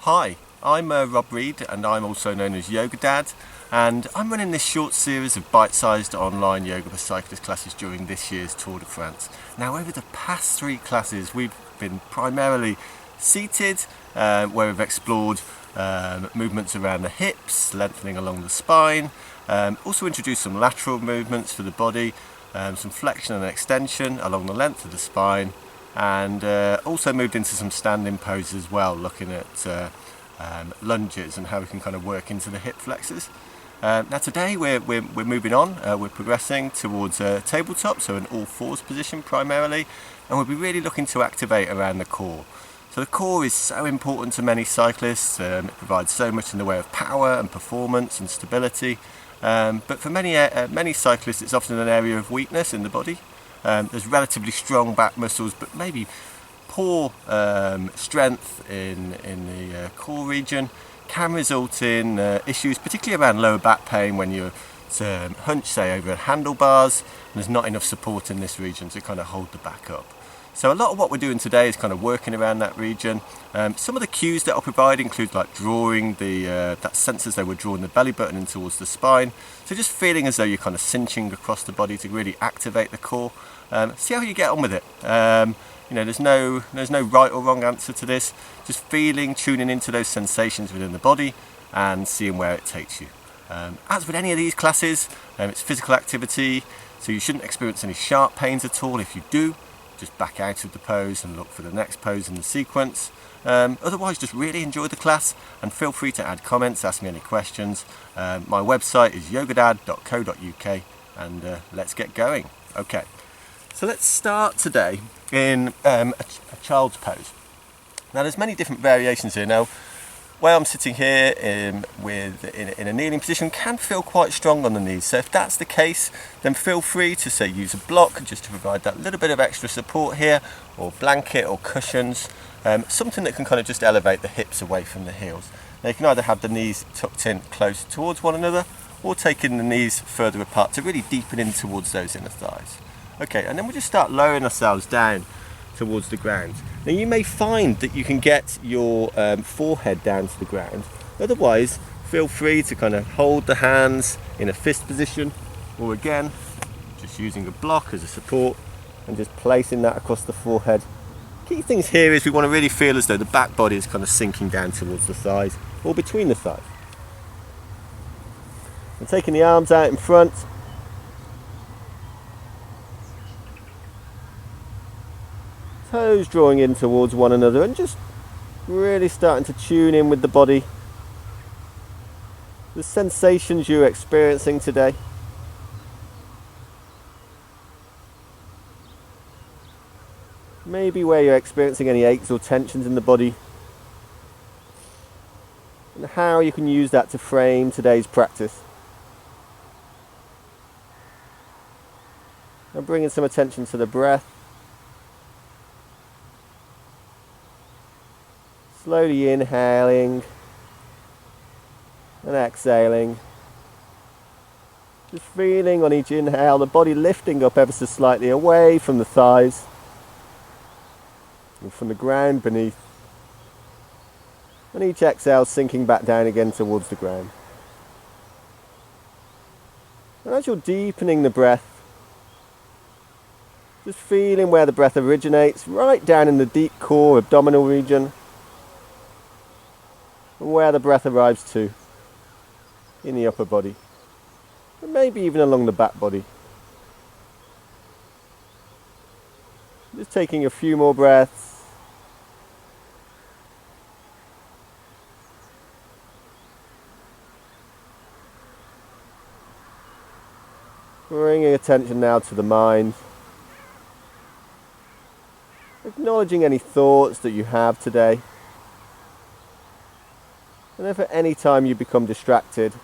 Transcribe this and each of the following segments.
Hi, I'm Rob Reed and I'm also known as Yoga Dad, and I'm running this short series of bite-sized online yoga for cyclist classes during this year's Tour de France. Now, over the past 3 classes we've been primarily seated, where we've explored movements around the hips, lengthening along the spine, also introduced some lateral movements for the body, some flexion and extension along the length of the spine, and also moved into some standing poses as well, looking at lunges and how we can kind of work into the hip flexors. Now today we're moving on, we're progressing towards tabletop, so an all fours position primarily, and we'll be really looking to activate around the core. So the core is so important to many cyclists, it provides so much in the way of power and performance and stability, but for many cyclists it's often an area of weakness in the body. There's relatively strong back muscles, but maybe poor strength in the core region can result in issues, particularly around lower back pain when you're hunched, say, over handlebars, and there's not enough support in this region to kind of hold the back up. So a lot of what we're doing today is kind of working around that region. Some of the cues that I'll provide include like drawing that sense as though we're drawing the belly button in towards the spine. So just feeling as though you're kind of cinching across the body to really activate the core. See how you get on with it. There's no right or wrong answer to this. Just feeling, tuning into those sensations within the body and seeing where it takes you. As with any of these classes, it's physical activity, so you shouldn't experience any sharp pains at all. If you do, just back out of the pose and look for the next pose in the sequence. Otherwise, just really enjoy the class and feel free to add comments, ask me any questions. My website is yogadad.co.uk, and let's get going. Okay, so let's start today in a child's pose. Now there's many different variations here. Now where I'm sitting here in a kneeling position can feel quite strong on the knees, so if that's the case then feel free to say use a block just to provide that little bit of extra support here, or blanket or cushions, something that can kind of just elevate the hips away from the heels. Now you can either have the knees tucked in close towards one another or taking the knees further apart to really deepen in towards those inner thighs. Okay, and then we'll just start lowering ourselves down towards the ground. Now you may find that you can get your forehead down to the ground. Otherwise, feel free to kind of hold the hands in a fist position, or again, just using a block as a support and just placing that across the forehead. Key things here is we want to really feel as though the back body is kind of sinking down towards the thighs or between the thighs. And taking the arms out in front, toes drawing in towards one another, and just really starting to tune in with the body, the sensations you're experiencing today. Maybe where you're experiencing any aches or tensions in the body, and how you can use that to frame today's practice. Now bringing some attention to the breath. Slowly inhaling and exhaling. Just feeling on each inhale the body lifting up ever so slightly away from the thighs and from the ground beneath. And each exhale sinking back down again towards the ground. And as you're deepening the breath, just feeling where the breath originates, right down in the deep core abdominal region, and where the breath arrives to in the upper body, and maybe even along the back body. Just taking a few more breaths. Bringing attention now to the mind. Acknowledging any thoughts that you have today. And if at any time you become distracted,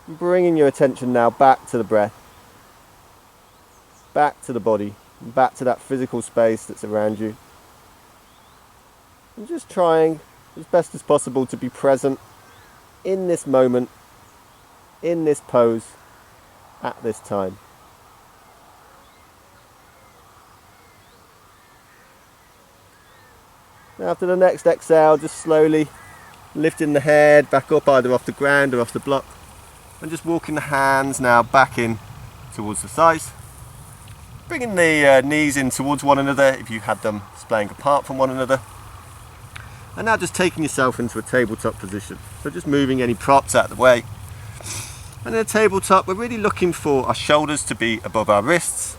bringing your attention now back to the breath, back to the body, back to that physical space that's around you. And just trying as best as possible to be present in this moment, in this pose, at this time. After the next exhale, just slowly lifting the head back up either off the ground or off the block, and just walking the hands now back in towards the thighs, bringing the knees in towards one another if you had them splaying apart from one another, and now just taking yourself into a tabletop position. So just moving any props out of the way, and in a tabletop we're really looking for our shoulders to be above our wrists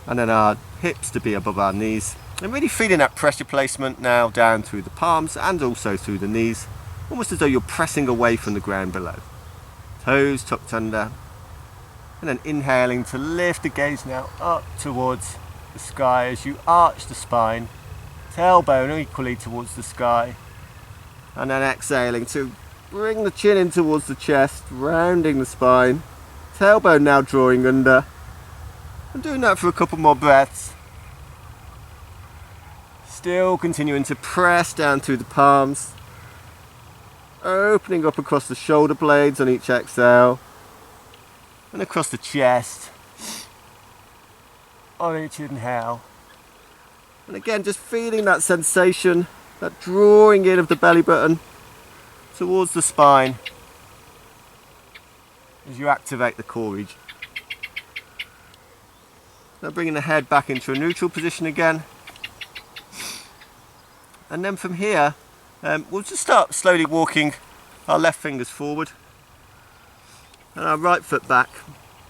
and then our hips to be above our knees, and really feeling that pressure placement now down through the palms and also through the knees, almost as though you're pressing away from the ground below. Toes tucked under, and then inhaling to lift the gaze now up towards the sky as you arch the spine, tailbone equally towards the sky, and then exhaling to bring the chin in towards the chest, rounding the spine, tailbone now drawing under, and doing that for a couple more breaths. Still continuing to press down through the palms, opening up across the shoulder blades on each exhale and across the chest on each inhale. And again, just feeling that sensation, that drawing in of the belly button towards the spine as you activate the core region. Now bringing the head back into a neutral position again. And then from here, we'll just start slowly walking our left fingers forward and our right foot back,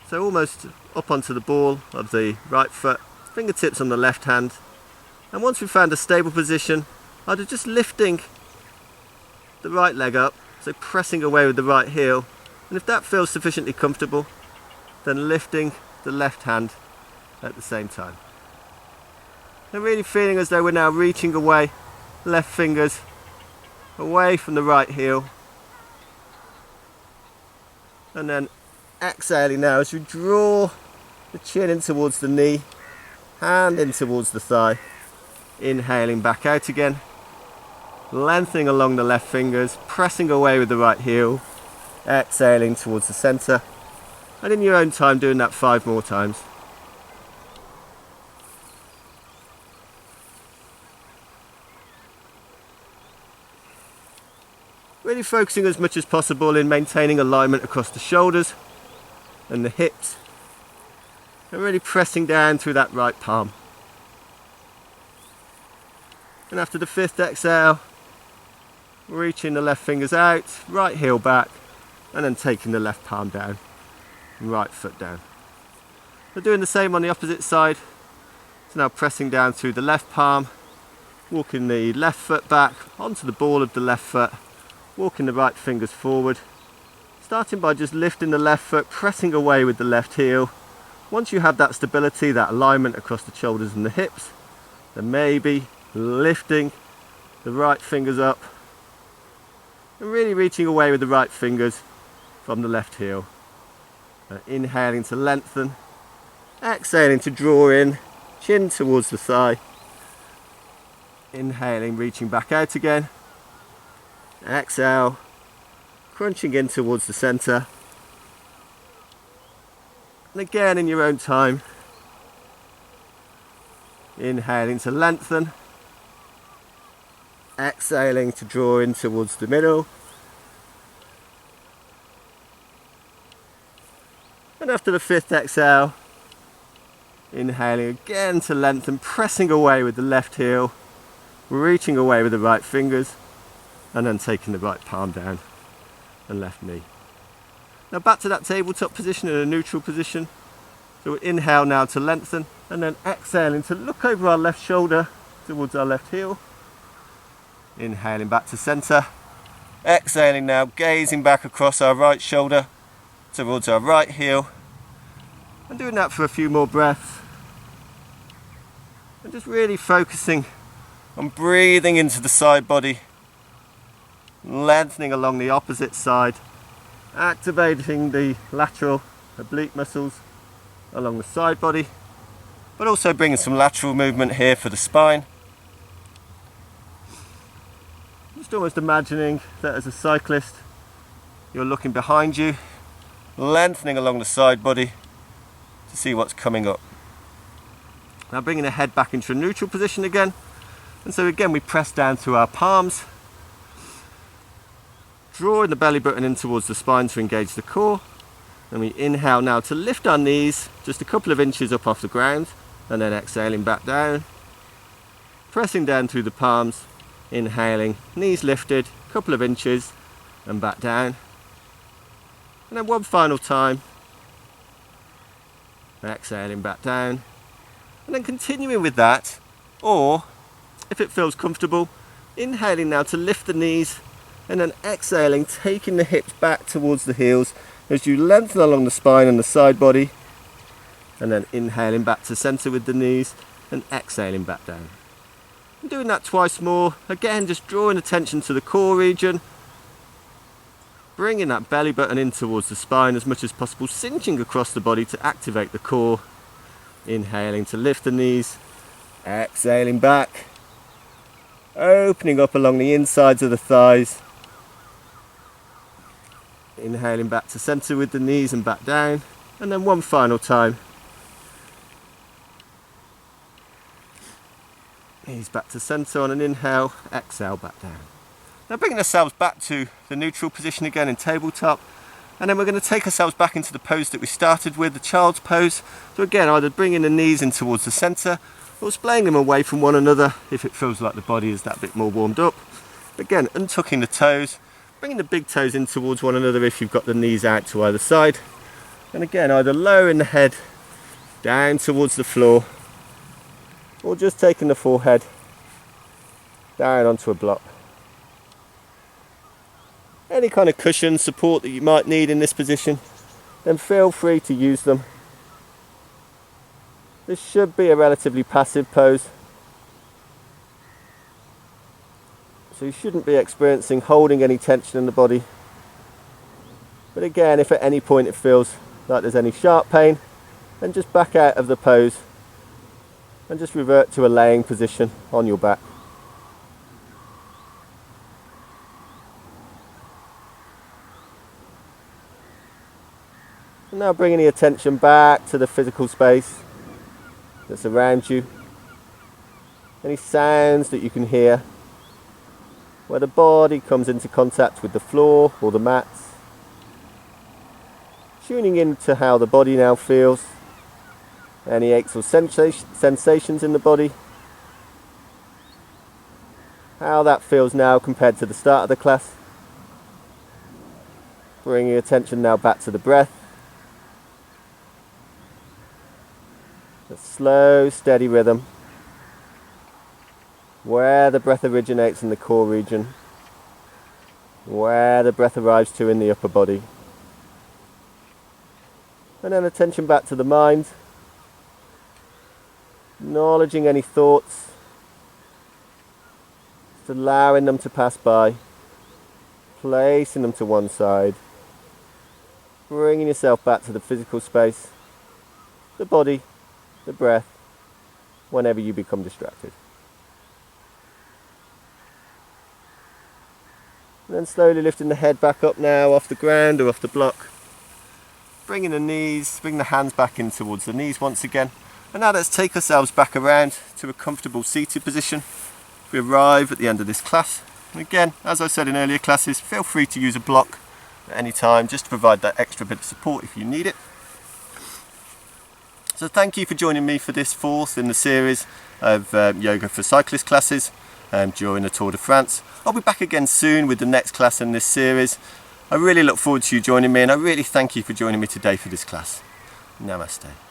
so almost up onto the ball of the right foot, fingertips on the left hand. And once we've found a stable position, either just lifting the right leg up, so pressing away with the right heel, and if that feels sufficiently comfortable, then lifting the left hand at the same time. And really feeling as though we're now reaching away, left fingers away from the right heel, and then exhaling now as you draw the chin in towards the knee, hand in towards the thigh, inhaling back out again, lengthening along the left fingers, pressing away with the right heel, exhaling towards the centre, and in your own time doing that 5 more times. Really focusing as much as possible in maintaining alignment across the shoulders and the hips, and really pressing down through that right palm. And after the 5th exhale, reaching the left fingers out, right heel back, and then taking the left palm down, right foot down. We're doing the same on the opposite side. So now pressing down through the left palm, walking the left foot back onto the ball of the left foot, walking the right fingers forward, starting by just lifting the left foot, pressing away with the left heel. Once you have that stability, that alignment across the shoulders and the hips, then maybe lifting the right fingers up and really reaching away with the right fingers from the left heel. Inhaling to lengthen, exhaling to draw in, chin towards the thigh, inhaling, reaching back out again. Exhale, crunching in towards the centre, and again in your own time, inhaling to lengthen, exhaling to draw in towards the middle, and after the 5th exhale, inhaling again to lengthen, pressing away with the left heel, reaching away with the right fingers, and then taking the right palm down and left knee. Now back to that tabletop position in a neutral position. So we inhale now to lengthen, and then exhaling to look over our left shoulder towards our left heel. Inhaling back to centre. Exhaling now, gazing back across our right shoulder towards our right heel. And doing that for a few more breaths. And just really focusing on breathing into the side body, lengthening along the opposite side, activating the lateral oblique muscles along the side body, but also bringing some lateral movement here for the spine. Just almost imagining that as a cyclist, you're looking behind you, lengthening along the side body to see what's coming up. Now bringing the head back into a neutral position again. And so again, we press down through our palms, drawing the belly button in towards the spine to engage the core. And we inhale now to lift our knees just a couple of inches up off the ground, and then exhaling back down, pressing down through the palms, inhaling, knees lifted, a couple of inches and back down. And then one final time, exhaling back down, and then continuing with that, or if it feels comfortable, inhaling now to lift the knees, and then exhaling, taking the hips back towards the heels as you lengthen along the spine and the side body, and then inhaling back to center with the knees and exhaling back down. And doing that twice more, again just drawing attention to the core region, bringing that belly button in towards the spine as much as possible, cinching across the body to activate the core. Inhaling to lift the knees, exhaling back, opening up along the insides of the thighs. Inhaling back to center with the knees and back down, and then one final time. Knees back to center on an inhale, exhale back down. Now bringing ourselves back to the neutral position again in tabletop, and then we're going to take ourselves back into the pose that we started with, the child's pose. So again, either bringing the knees in towards the center or splaying them away from one another if it feels like the body is that bit more warmed up. Again, untucking the toes, bringing the big toes in towards one another if you've got the knees out to either side. And again, either lowering the head down towards the floor, or just taking the forehead down onto a block. Any kind of cushion support that you might need in this position, then feel free to use them. This should be a relatively passive pose, so you shouldn't be experiencing holding any tension in the body. But again, if at any point it feels like there's any sharp pain, then just back out of the pose and just revert to a laying position on your back. And now bringing the attention back to the physical space that's around you. Any sounds that you can hear, where the body comes into contact with the floor or the mats. Tuning into how the body now feels. Any aches or sensations in the body. How that feels now compared to the start of the class. Bringing attention now back to the breath. A slow, steady rhythm, where the breath originates in the core region, where the breath arrives to in the upper body. And then attention back to the mind, acknowledging any thoughts, just allowing them to pass by, placing them to one side, bringing yourself back to the physical space, the body, the breath, whenever you become distracted. And then slowly lifting the head back up now off the ground or off the block. Bringing the knees, bring the hands back in towards the knees once again. And now let's take ourselves back around to a comfortable seated position. We arrive at the end of this class. And again, as I said in earlier classes, feel free to use a block at any time just to provide that extra bit of support if you need it. So thank you for joining me for this fourth in the series of yoga for cyclist classes during the Tour de France. I'll be back again soon with the next class in this series. I really look forward to you joining me, and I really thank you for joining me today for this class. Namaste.